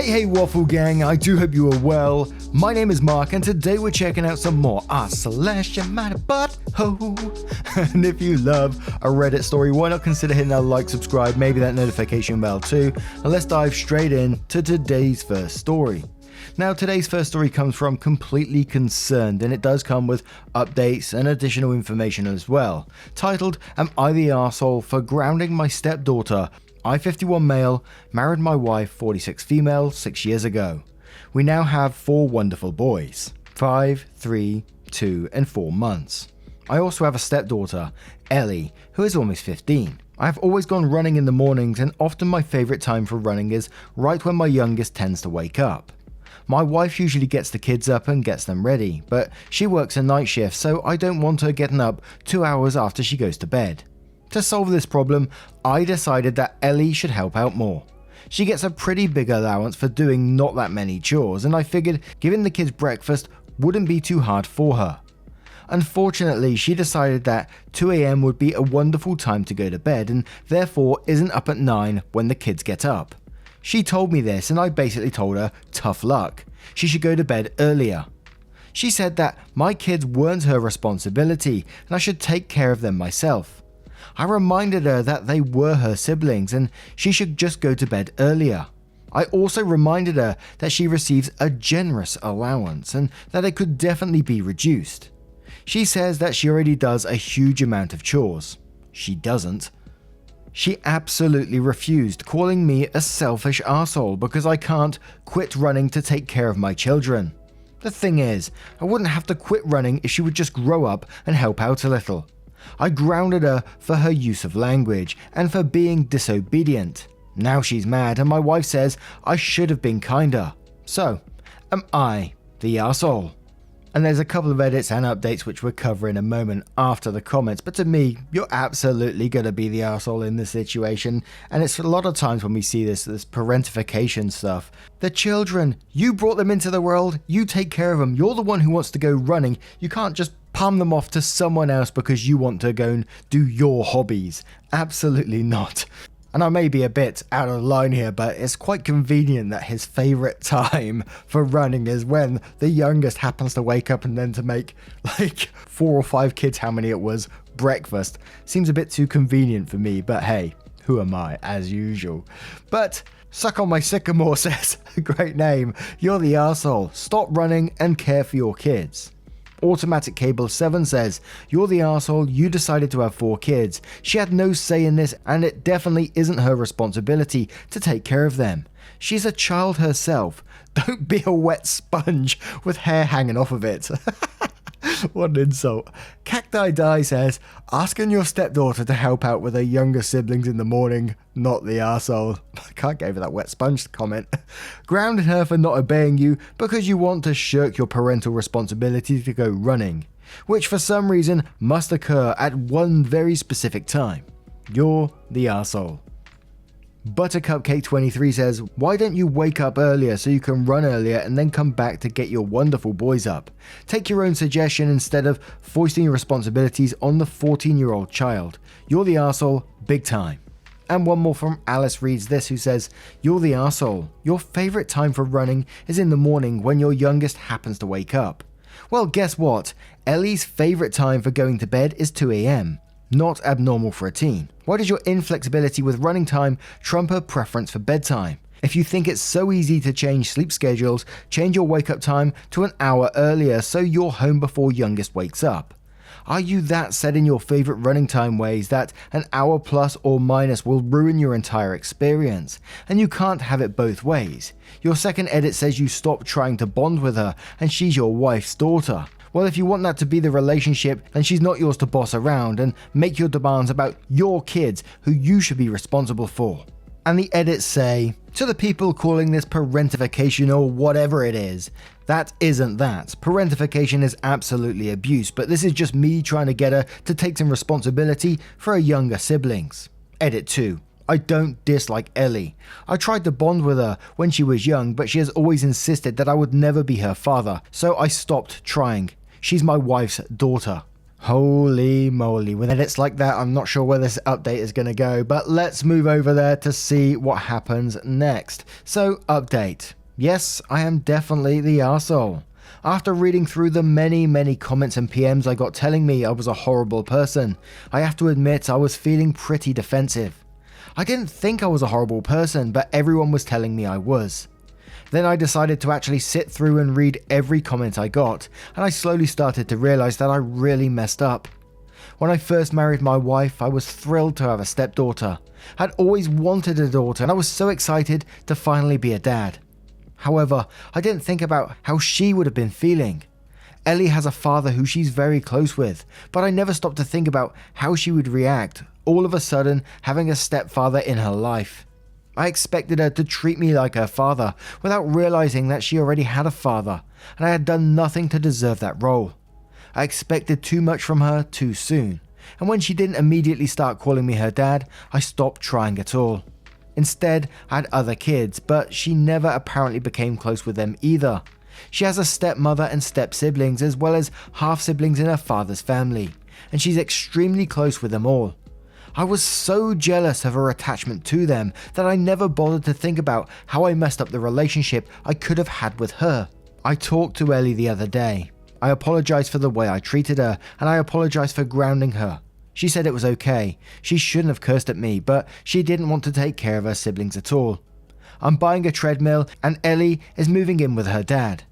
Hey Waffle Gang, I do hope you are well. My name is Mark and today we're checking out some more butthole. And if you love a Reddit story, why not consider hitting that like, subscribe, maybe that notification bell too. And let's dive straight in to today's first story. Now today's first story comes from Completely Concerned, and it does come with updates and additional information as well. Titled, Am I the Arsehole for Grounding My Stepdaughter? I, 51 male, married my wife, 46 female, 6 years ago. We now have 4 wonderful boys, 5, 3, 2 and 4 months. I also have a stepdaughter, Ellie, who is almost 15. I have always gone running in the mornings, and often my favourite time for running is right when my youngest tends to wake up. My wife usually gets the kids up and gets them ready, but she works a night shift, so I don't want her getting up 2 hours after she goes to bed. To solve this problem, I decided that Ellie should help out more. She gets a pretty big allowance for doing not that many chores, and I figured giving the kids breakfast wouldn't be too hard for her. Unfortunately, she decided that 2 AM would be a wonderful time to go to bed, and therefore isn't up at 9 when the kids get up. She told me this, and I basically told her tough luck. She should go to bed earlier. She said that my kids weren't her responsibility and I should take care of them myself. I reminded her that they were her siblings and she should just go to bed earlier. I also reminded her that she receives a generous allowance and that it could definitely be reduced. She says that she already does a huge amount of chores. She doesn't. She absolutely refused, calling me a selfish arsehole because I can't quit running to take care of my children. The thing is, I wouldn't have to quit running if she would just grow up and help out a little. I grounded her for her use of language and for being disobedient. Now she's mad and my wife says I should have been kinder. So, am I the arsehole? And there's a couple of edits and updates which we'll cover in a moment after the comments, but to me, you're absolutely going to be the arsehole in this situation, and it's a lot of times when we see this parentification stuff. The children, you brought them into the world, you take care of them, you're the one who wants to go running, you can't just palm them off to someone else because you want to go and do your hobbies. Absolutely not. And I may be a bit out of line here, but it's quite convenient that his favourite time for running is when the youngest happens to wake up and then to make like 4 or 5 kids, how many it was, breakfast. Seems a bit too convenient for me, but hey, who am I, as usual. But Suck on My Sycamore says, great name, you're the arsehole, stop running and care for your kids. Automatic Cable 7 says, you're the arsehole, you decided to have 4 kids. She had no say in this and it definitely isn't her responsibility to take care of them. She's a child herself. Don't be a wet sponge with hair hanging off of it. What an insult. Cacti Die says, asking your stepdaughter to help out with her younger siblings in the morning, not the arsehole. I can't give her that wet sponge comment. Grounded her for not obeying you because you want to shirk your parental responsibility to go running, which for some reason must occur at one very specific time. You're the arsehole. Buttercupcake23 says, why don't you wake up earlier so you can run earlier and then come back to get your wonderful boys up? Take your own suggestion instead of foisting your responsibilities on the 14-year-old child. You're the arsehole, big time. And one more from Alice Reads This, who says, you're the arsehole. Your favourite time for running is in the morning when your youngest happens to wake up. Well, guess what? Ellie's favourite time for going to bed is 2 AM. Not abnormal for a teen. Why does your inflexibility with running time trump her preference for bedtime? If you think it's so easy to change sleep schedules, change your wake up time to an hour earlier so you're home before youngest wakes up. Are you that set in your favourite running time ways that an hour plus or minus will ruin your entire experience? And you can't have it both ways. Your second edit says you stop trying to bond with her and she's your wife's daughter. Well, if you want that to be the relationship, then she's not yours to boss around and make your demands about your kids who you should be responsible for. And the edits say, to the people calling this parentification or whatever it is, that isn't that. Parentification is absolutely abuse, but this is just me trying to get her to take some responsibility for her younger siblings. Edit 2. I don't dislike Ellie. I tried to bond with her when she was young, but she has always insisted that I would never be her father, so I stopped trying. She's my wife's daughter. Holy moly, with edits like that, I'm not sure where this update is going to go, but let's move over there to see what happens next. So, update. Yes, I am definitely the arsehole. After reading through the many comments and PMs I got telling me I was a horrible person, I have to admit I was feeling pretty defensive. I didn't think I was a horrible person, but everyone was telling me I was. Then I decided to actually sit through and read every comment I got, and I slowly started to realise that I really messed up. When I first married my wife, I was thrilled to have a stepdaughter. I'd always wanted a daughter, and I was so excited to finally be a dad. However, I didn't think about how she would have been feeling. Ellie has a father who she's very close with, but I never stopped to think about how she would react, all of a sudden having a stepfather in her life. I expected her to treat me like her father, without realizing that she already had a father, and I had done nothing to deserve that role. I expected too much from her too soon, and when she didn't immediately start calling me her dad, I stopped trying at all. Instead, I had other kids, but she never apparently became close with them either. She has a stepmother and step-siblings, as well as half-siblings in her father's family, and she's extremely close with them all. I was so jealous of her attachment to them that I never bothered to think about how I messed up the relationship I could have had with her. I talked to Ellie the other day. I apologized for the way I treated her, and I apologized for grounding her. She said it was okay. She shouldn't have cursed at me, but she didn't want to take care of her siblings at all. I'm buying a treadmill, and Ellie is moving in with her dad.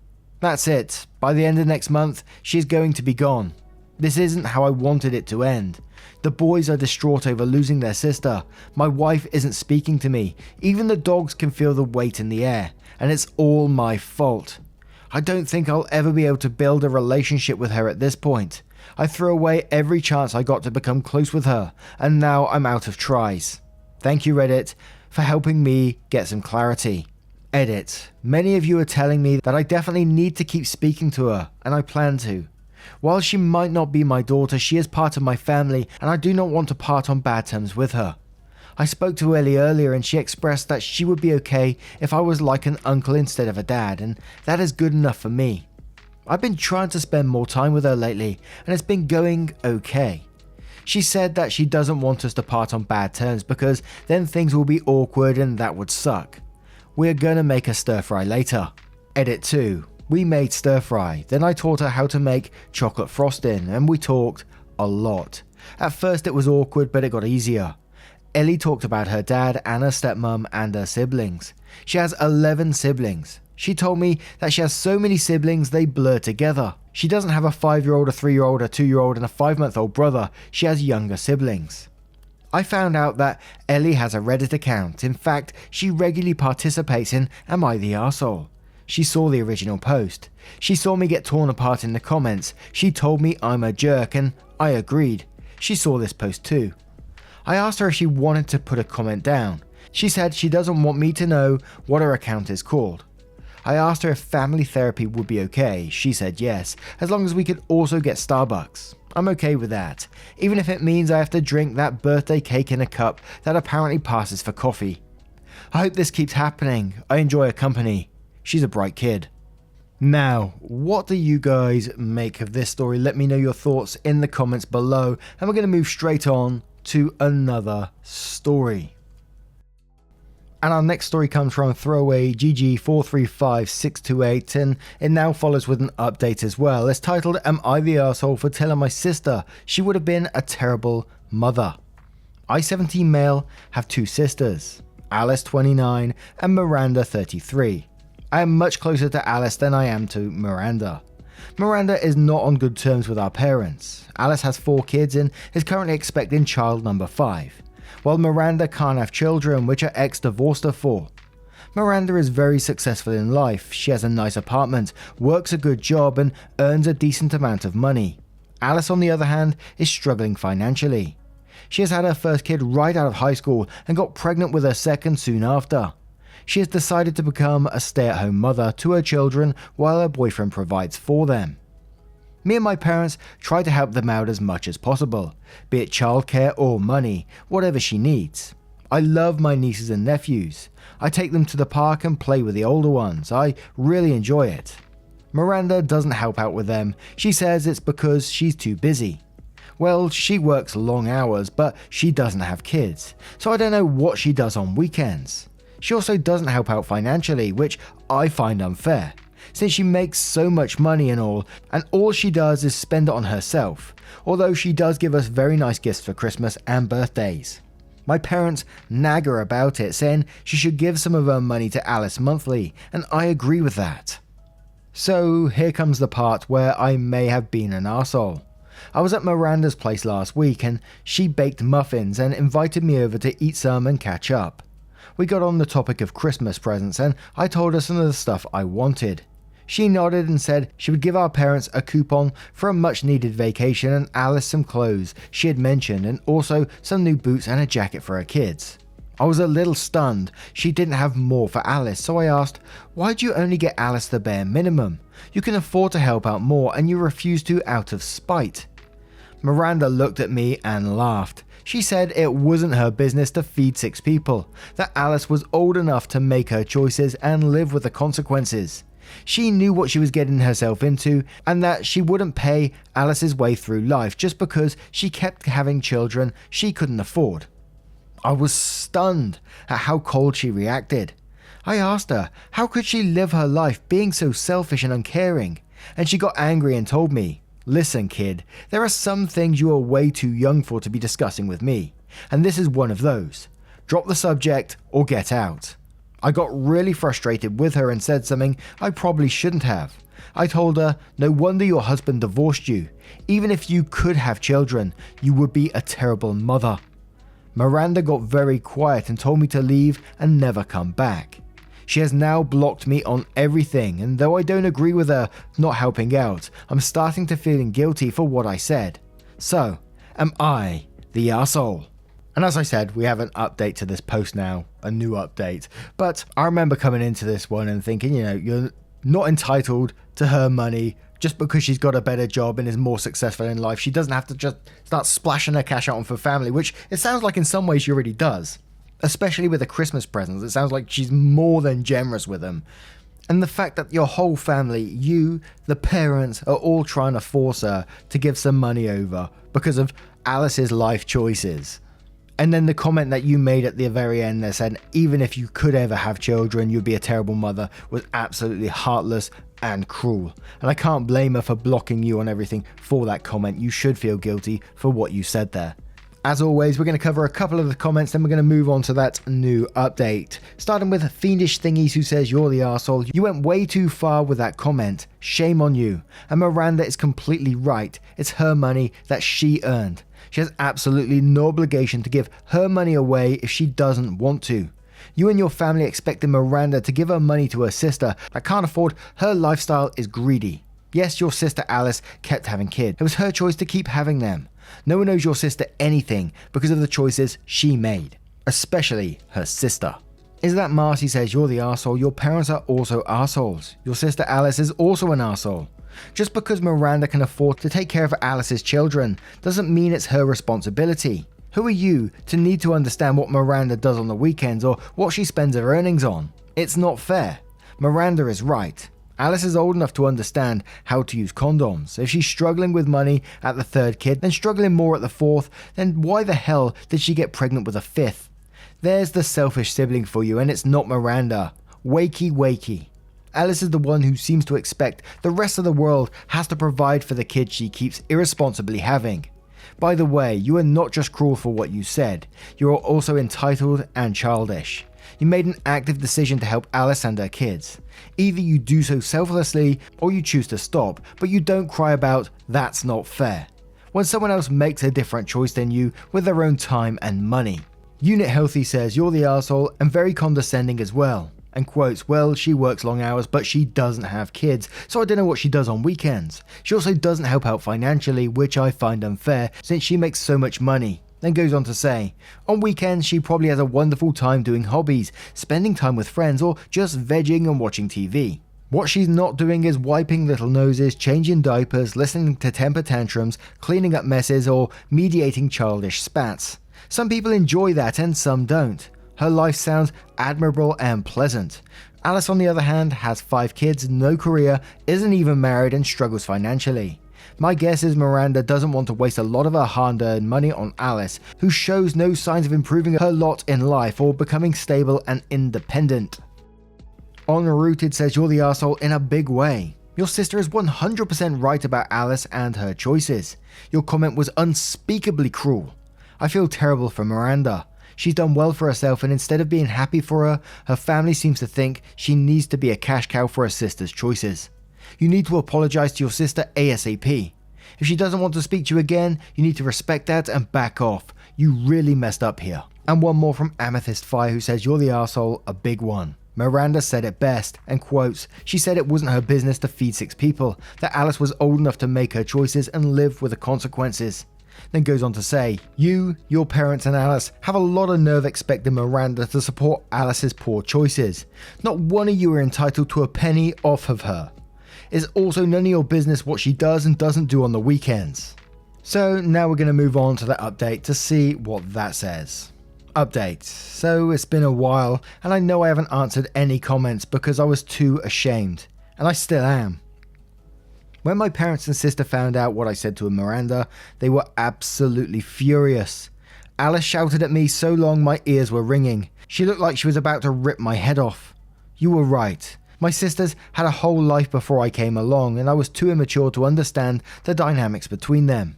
That's it. By the end of next month, she's going to be gone. This isn't how I wanted it to end. The boys are distraught over losing their sister. My wife isn't speaking to me. Even the dogs can feel the weight in the air, and it's all my fault. I don't think I'll ever be able to build a relationship with her at this point. I threw away every chance I got to become close with her, and now I'm out of tries. Thank you, Reddit, for helping me get some clarity. Edit. Many of you are telling me that I definitely need to keep speaking to her, and I plan to. While she might not be my daughter, she is part of my family, and I do not want to part on bad terms with her. I spoke to Ellie earlier, and she expressed that she would be okay if I was like an uncle instead of a dad, and that is good enough for me. I've been trying to spend more time with her lately, and it's been going okay. She said that she doesn't want us to part on bad terms because then things will be awkward and that would suck. We're gonna make a stir fry later. Edit 2. We made stir fry, then I taught her how to make chocolate frosting, and we talked a lot. At first it was awkward, but it got easier. Ellie talked about her dad and her stepmom and her siblings. She has 11 siblings. She told me that she has so many siblings they blur together. She doesn't have a 5-year-old, a 3-year-old, a 2-year-old and a 5-month-old brother. She has younger siblings. I found out that Ellie has a Reddit account. In fact, she regularly participates in Am I the Arsehole? She saw the original post. She saw me get torn apart in the comments. She told me I'm a jerk, and I agreed. She saw this post too. I asked her if she wanted to put a comment down. She said she doesn't want me to know what her account is called. I asked her if family therapy would be okay. She said yes, as long as we could also get Starbucks. I'm okay with that, even if it means I have to drink that birthday cake in a cup that apparently passes for coffee. I hope this keeps happening. I enjoy her company. She's a bright kid. Now, what do you guys make of this story? Let me know your thoughts in the comments below, and we're going to move straight on to another story. And our next story comes from throwaway GG435628, and it now follows with an update as well. It's titled, Am I the Arsehole for telling my sister she would have been a terrible mother? I, 17 male, have 2 sisters, Alice 29 and Miranda 33. I am much closer to Alice than I am to Miranda. Miranda is not on good terms with our parents. Alice has 4 kids and is currently expecting child number 5, while Miranda can't have children, which her ex divorced her for. Miranda is very successful in life. She has a nice apartment, works a good job, and earns a decent amount of money. Alice, on the other hand, is struggling financially. She has had her first kid right out of high school and got pregnant with her second soon after. She has decided to become a stay-at-home mother to her children while her boyfriend provides for them. Me and my parents try to help them out as much as possible, be it childcare or money, whatever she needs. I love my nieces and nephews. I take them to the park and play with the older ones. I really enjoy it. Miranda doesn't help out with them. She says it's because she's too busy. Well, she works long hours, but she doesn't have kids, so I don't know what she does on weekends. She also doesn't help out financially, which I find unfair, since she makes so much money and all she does is spend it on herself, although she does give us very nice gifts for Christmas and birthdays. My parents nag her about it, saying she should give some of her money to Alice monthly, and I agree with that. So here comes the part where I may have been an arsehole. I was at Miranda's place last week and she baked muffins and invited me over to eat some and catch up. We got on the topic of Christmas presents and I told her some of the stuff I wanted. She nodded and said she would give our parents a coupon for a much needed vacation and Alice some clothes she had mentioned and also some new boots and a jacket for her kids. I was a little stunned she didn't have more for Alice, so I asked, why'd you only get Alice the bare minimum? You can afford to help out more and you refuse to out of spite. Miranda looked at me and laughed. She said it wasn't her business to feed 6 people, that Alice was old enough to make her choices and live with the consequences. She knew what she was getting herself into and that she wouldn't pay Alice's way through life just because she kept having children she couldn't afford. I was stunned at how cold she reacted. I asked her how could she live her life being so selfish and uncaring, and she got angry and told me, listen kid, there are some things you are way too young for to be discussing with me, and this is one of those. Drop the subject or get out. I got really frustrated with her and said something I probably shouldn't have. I told her, no wonder your husband divorced you. Even if you could have children, you would be a terrible mother. Miranda got very quiet and told me to leave and never come back. She has now blocked me on everything, and though I don't agree with her not helping out, I'm starting to feeling guilty for what I said. So, am I the arsehole? And as I said, we have an update to this post now, a new update. But I remember coming into this one and thinking, you're not entitled to her money just because she's got a better job and is more successful in life. She doesn't have to just start splashing her cash out on for family, which it sounds like in some ways she already does. Especially with the Christmas presents, it sounds like she's more than generous with them. And the fact that your whole family, you, the parents, are all trying to force her to give some money over because of Alice's life choices. And then the comment that you made at the very end that said, even if you could ever have children, you'd be a terrible mother, was absolutely heartless and cruel. And I can't blame her for blocking you on everything for that comment. You should feel guilty for what you said there. As always, we're going to cover a couple of the comments, then we're going to move on to that new update. Starting with Fiendish Thingies, who says, you're the arsehole. You went way too far with that comment. Shame on you. And Miranda is completely right. It's her money that she earned. She has absolutely no obligation to give her money away if she doesn't want to. You and your family expected Miranda to give her money to her sister that can't afford her lifestyle is greedy. Yes, your sister Alice kept having kids. It was her choice to keep having them. No one owes your sister anything because of the choices she made, especially her sister. Is that Marcy says, you're the arsehole, your parents are also arseholes. Your sister Alice is also an arsehole. Just because Miranda can afford to take care of Alice's children doesn't mean it's her responsibility. Who are you to need to understand what Miranda does on the weekends or what she spends her earnings on? It's not fair. Miranda is right. Alice is old enough to understand how to use condoms. If she's struggling with money at the 3rd kid, then struggling more at the 4th, then why the hell did she get pregnant with a 5th? There's the selfish sibling for you, and it's not Miranda. Wakey wakey. Alice is the one who seems to expect the rest of the world has to provide for the kids she keeps irresponsibly having. By the way, you are not just cruel for what you said, you are also entitled and childish. You made an active decision to help Alice and her kids. Either you do so selflessly or you choose to stop, but you don't cry about that's not fair when someone else makes a different choice than you with their own time and money. Unit Healthy says, you're the arsehole and very condescending as well. And quotes, well, she works long hours, but she doesn't have kids, so I don't know what she does on weekends. She also doesn't help out financially, which I find unfair since she makes so much money. Then goes on to say, on weekends she probably has a wonderful time doing hobbies, spending time with friends, or just vegging and watching TV. What she's not doing is wiping little noses, changing diapers, listening to temper tantrums, cleaning up messes, or mediating childish spats. Some people enjoy that and some don't. Her life sounds admirable and pleasant. Alice, on the other hand, has 5 kids, no career, isn't even married, and struggles financially. My guess is Miranda doesn't want to waste a lot of her hard-earned money on Alice, who shows no signs of improving her lot in life or becoming stable and independent. Unrooted says you're the arsehole in a big way. Your sister is 100% right about Alice and her choices. Your comment was unspeakably cruel. I feel terrible for Miranda. She's done well for herself, and instead of being happy for her, her family seems to think she needs to be a cash cow for her sister's choices. You need to apologize to your sister ASAP. If she doesn't want to speak to you again, you need to respect that and back off. You really messed up here. And one more from Amethyst Fire, who says you're the arsehole, a big one. Miranda said it best, and quotes, she said it wasn't her business to feed 6 people, that Alice was old enough to make her choices and live with the consequences. Then goes on to say, you, your parents and Alice have a lot of nerve expecting Miranda to support Alice's poor choices. Not one of you are entitled to a penny off of her. It's also none of your business what she does and doesn't do on the weekends. So now we're going to move on to the update to see what that says. Update. So it's been a while, and I know I haven't answered any comments because I was too ashamed, and I still am. When my parents and sister found out what I said to Miranda, they were absolutely furious. Alice shouted at me so long my ears were ringing. She looked like she was about to rip my head off. You were right. My sisters had a whole life before I came along, and I was too immature to understand the dynamics between them.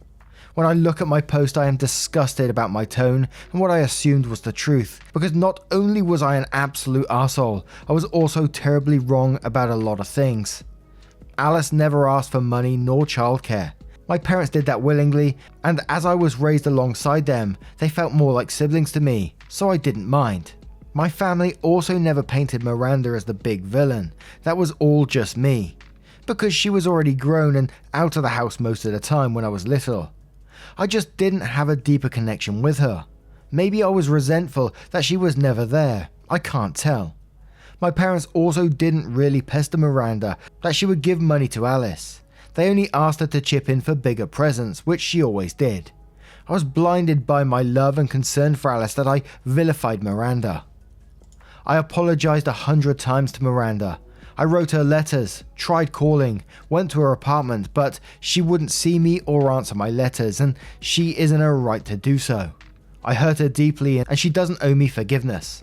When I look at my post, I am disgusted about my tone and what I assumed was the truth, because not only was I an absolute arsehole, I was also terribly wrong about a lot of things. Alice never asked for money nor childcare. My parents did that willingly, and as I was raised alongside them, they felt more like siblings to me, so I didn't mind. My family also never painted Miranda as the big villain. That was all just me, because she was already grown and out of the house most of the time when I was little. I just didn't have a deeper connection with her. Maybe I was resentful that she was never there. I can't tell. My parents also didn't really pester Miranda that she would give money to Alice. They only asked her to chip in for bigger presents, which she always did. I was blinded by my love and concern for Alice that I vilified Miranda. I apologized 100 times to Miranda. I wrote her letters, tried calling, went to her apartment, but she wouldn't see me or answer my letters, and she isn't her right to do so. I hurt her deeply, and she doesn't owe me forgiveness.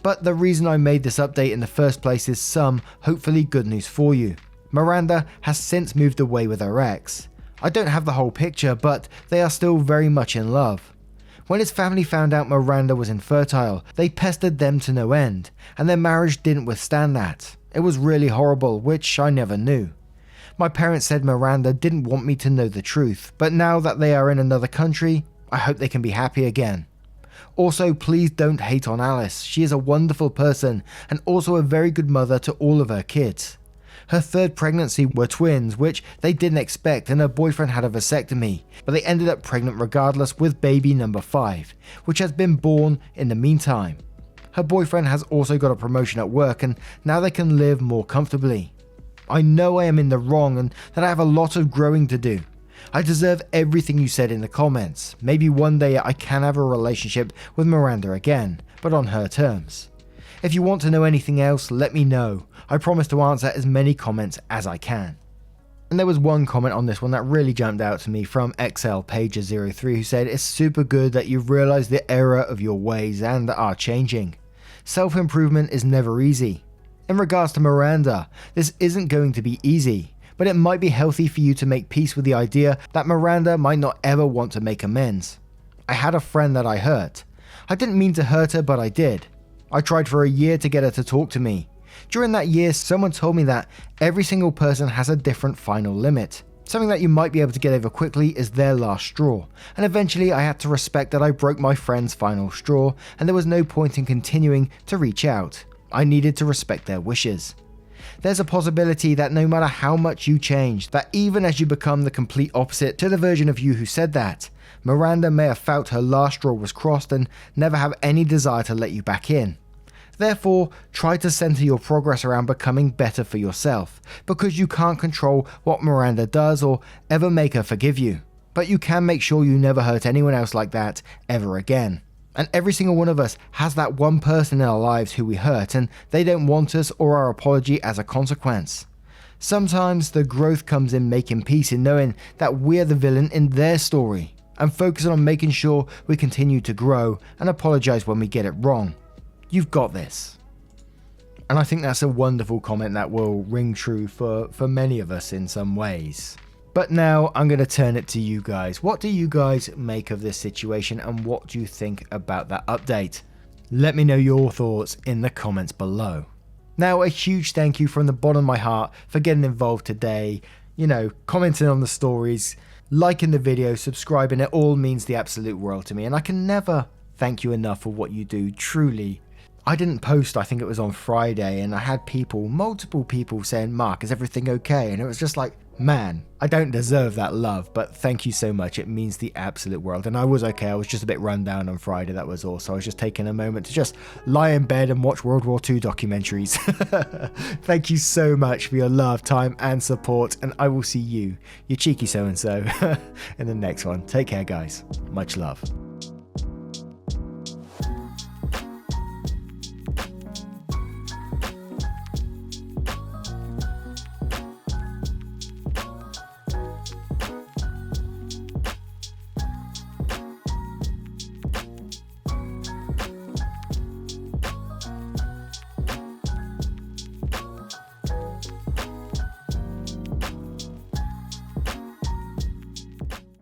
But the reason I made this update in the first place is some, hopefully good news for you. Miranda has since moved away with her ex. I don't have the whole picture, but they are still very much in love. When his family found out Miranda was infertile, they pestered them to no end, and their marriage didn't withstand that. It was really horrible, which I never knew. My parents said Miranda didn't want me to know the truth, but now that they are in another country, I hope they can be happy again. Also, please don't hate on Alice. She is a wonderful person and also a very good mother to all of her kids. Her third pregnancy were twins, which they didn't expect, and her boyfriend had a vasectomy, but they ended up pregnant regardless with baby number 5, which has been born in the meantime. Her boyfriend has also got a promotion at work, and now they can live more comfortably. I know I am in the wrong and that I have a lot of growing to do. I deserve everything you said in the comments. Maybe one day I can have a relationship with Miranda again, but on her terms. If you want to know anything else, let me know. I promise to answer as many comments as I can. And there was one comment on this one that really jumped out to me from XLPager03, who said, it's super good that you've realized the error of your ways and are changing. Self-improvement is never easy. In regards to Miranda, this isn't going to be easy, but it might be healthy for you to make peace with the idea that Miranda might not ever want to make amends. I had a friend that I hurt. I didn't mean to hurt her, but I did. I tried for a year to get her to talk to me. During that year, someone told me that every single person has a different final limit. Something that you might be able to get over quickly is their last straw, and eventually I had to respect that I broke my friend's final straw, and there was no point in continuing to reach out. I needed to respect their wishes. There's a possibility that no matter how much you change, that even as you become the complete opposite to the version of you who said that, Miranda may have felt her last straw was crossed and never have any desire to let you back in. Therefore, try to center your progress around becoming better for yourself, because you can't control what Miranda does or ever make her forgive you. But you can make sure you never hurt anyone else like that ever again. And every single one of us has that one person in our lives who we hurt, and they don't want us or our apology as a consequence. Sometimes the growth comes in making peace in knowing that we're the villain in their story, and focusing on making sure we continue to grow and apologize when we get it wrong. You've got this. And I think that's a wonderful comment that will ring true for many of us in some ways. But now I'm going to turn it to you guys. What do you guys make of this situation, and what do you think about that update? Let me know your thoughts in the comments below. Now, a huge thank you from the bottom of my heart for getting involved today, commenting on the stories, liking the video, subscribing. It all means the absolute world to me, and I can never thank you enough for what you do, truly. I didn't post, I think it was on Friday, and I had multiple people saying, "Mark, is everything okay?" And it was just like, man, I don't deserve that love, but thank you so much. It means the absolute world. And I was okay. I was just a bit run down on Friday, that was all. So I was just taking a moment to just lie in bed and watch World War II documentaries. Thank you so much for your love, time, and support. And I will see you cheeky so-and-so, in the next one. Take care, guys. Much love.